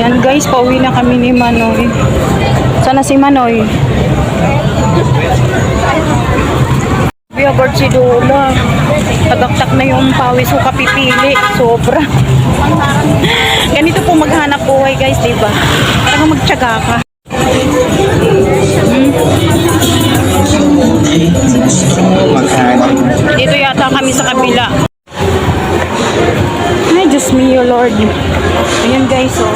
Yan guys, pauwi na kami ni Manoy. Sana si Manoy? Biyagard si Lola. Tagaktak na yung pawis ko kapipili. Sobra. Ganito po maghanap buhay guys, diba? Parang magtyaga ka. Dito yata kami sa kabila. Ay, Diyos mio, Lord. Ayan guys, oh.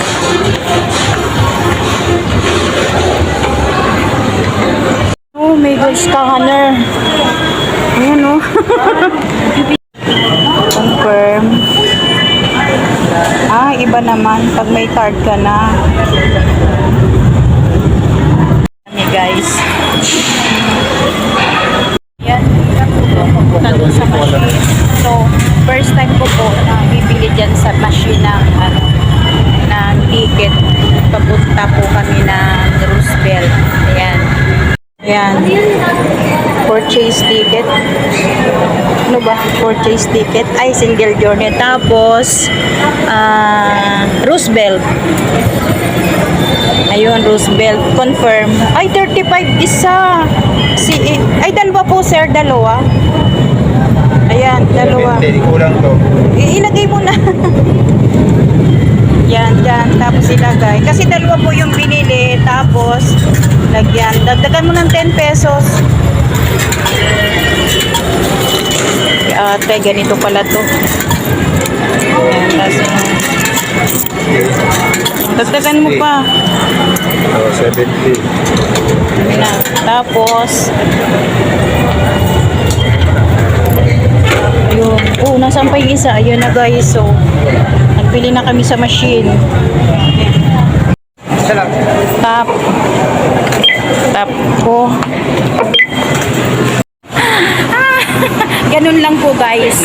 Oh, may gold scanner. Ayan, oh. Confirm. Ah, iba naman pag may card ka na. Ayan guys. Yan. Tanong sa machine. So, first time ko po na bibili dyan sa machine ng, ng ticket. Papunta po kami ng Roosevelt. Ayan. Ayan. Purchase ticket. Ano ba? Purchase ticket. Ay, single journey. Tapos, Roosevelt. Ayun, Roosevelt. Confirm. Ay, 35 isa. Ay, dalawa po, sir. Dalawa. Ayan, dalawa. Kulang to. Ilagay mo na. Yan, dyan. Tapos ilagay. Kasi dalawa po yung binili. Tapos, lagyan. Dagdagan mo ng 10 pesos. Ate, ganito pala to. Ayan, tapos dagdagan mo pa. 70. Ayan, tapos ayun. Oh, nasaan pa yung isa? Ayun na guys. So, nagpili na kami sa machine. Tap. Tap ko. Ganun lang po guys.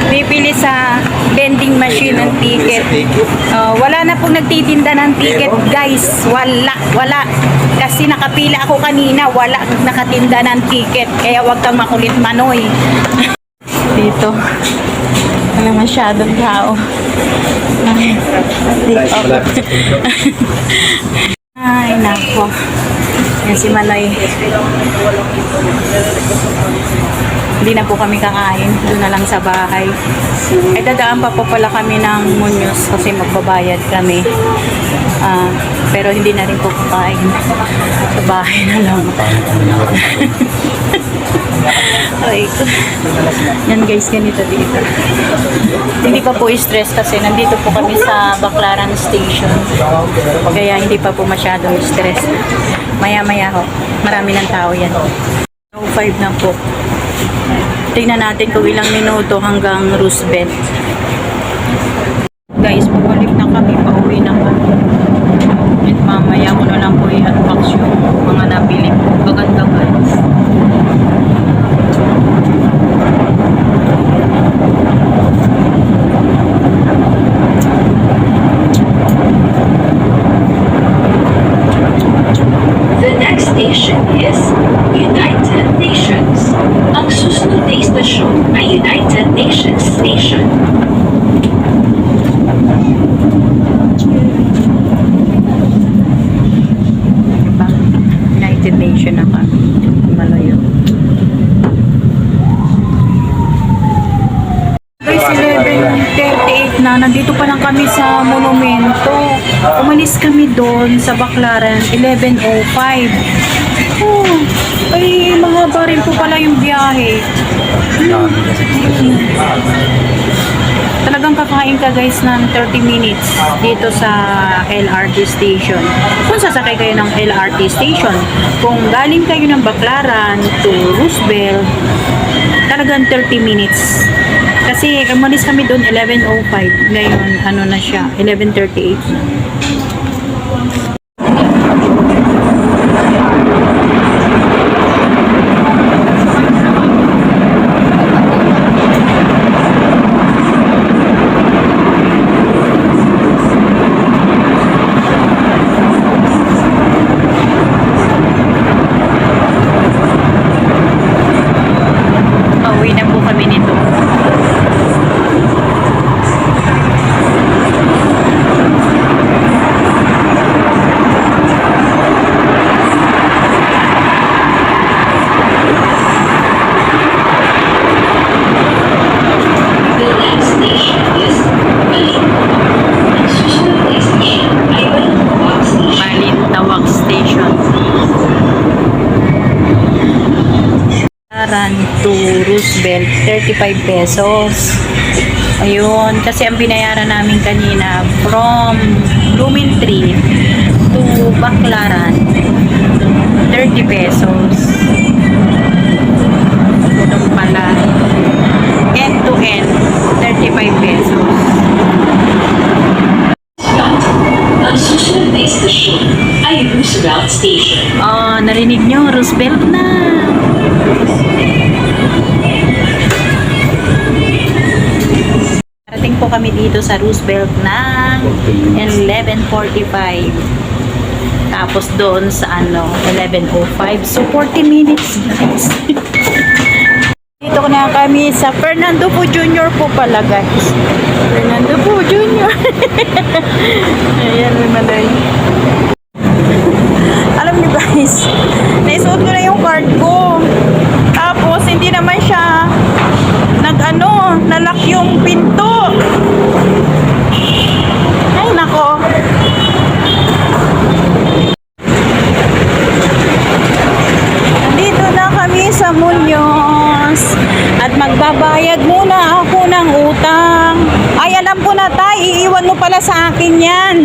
Bibili sa vending machine ng ticket. Wala na pong nagtitinda ng ticket guys. Wala. Kasi nakapila ako kanina, wala nakatinda ng ticket. Kaya wag kang makulit, Manoy. Dito. Wala masyadong tao. Ay, nako. Yan si Manoy. Hindi na po kami kakain. Doon na lang sa bahay. Ay, dadaan pa po pala kami ng Muñoz kasi magbabayad kami. Pero hindi na rin po kakain. Sa bahay na lang. Ay, yan guys, ganito dito. Hindi pa po stress kasi nandito po kami sa Baclaran Station. Kaya hindi pa po masyadong stress. Maya-maya ho. Marami ng tao yan. 5 na po. Tingnan natin kung ilang minuto hanggang Roosevelt. Guys, pabalik na kami. Pauwi na kami. At mamaya ko na lang po i-unbox yung mga nabili ko. Maganda guys. The next station is United Nations. Ang susunod na istasyon ay United Nations Station. United Nation na kami. Malayo. Guys, 11:38 na. Nandito pa lang kami sa monumento. Umalis kami doon sa Baclaran, 11:05. Oh, ay, mahaba rin po pala yung biyahe. Talagang kakain ka guys ng 30 minutes dito sa LRT station. Kung sasakay kayo ng LRT station, kung galing kayo ng Baclaran to Roosevelt, talagang 30 minutes. Kasi umalis kami doon 11:05. Ngayon, ano na siya, 11:38 na. Pauwi na po kami nito. 35 pesos. Ayun, kasi ang binayaran namin kanina from Blumentritt to Baclaran, 30 pesos. Ito pala, end to end, 35 pesos. Ang susunod na istasyon ay Roosevelt Station. Narinig nyo, Roosevelt na. Parating po kami dito sa Roosevelt ng 11:45. Tapos doon sa 11:05. So 40 minutes guys. Dito na kami sa Fernando Po Jr. po pala guys. Fernando Po Jr. Ayan, may malay. Alam niyo guys, naisuot ko na yung card ko. Tapos hindi naman siya nalock yung pinto. Ay nako. Nandito na kami sa Muñoz at magbabayad muna ako ng utang. Ay alam ko na tay, iiwan mo pala sa akin yan.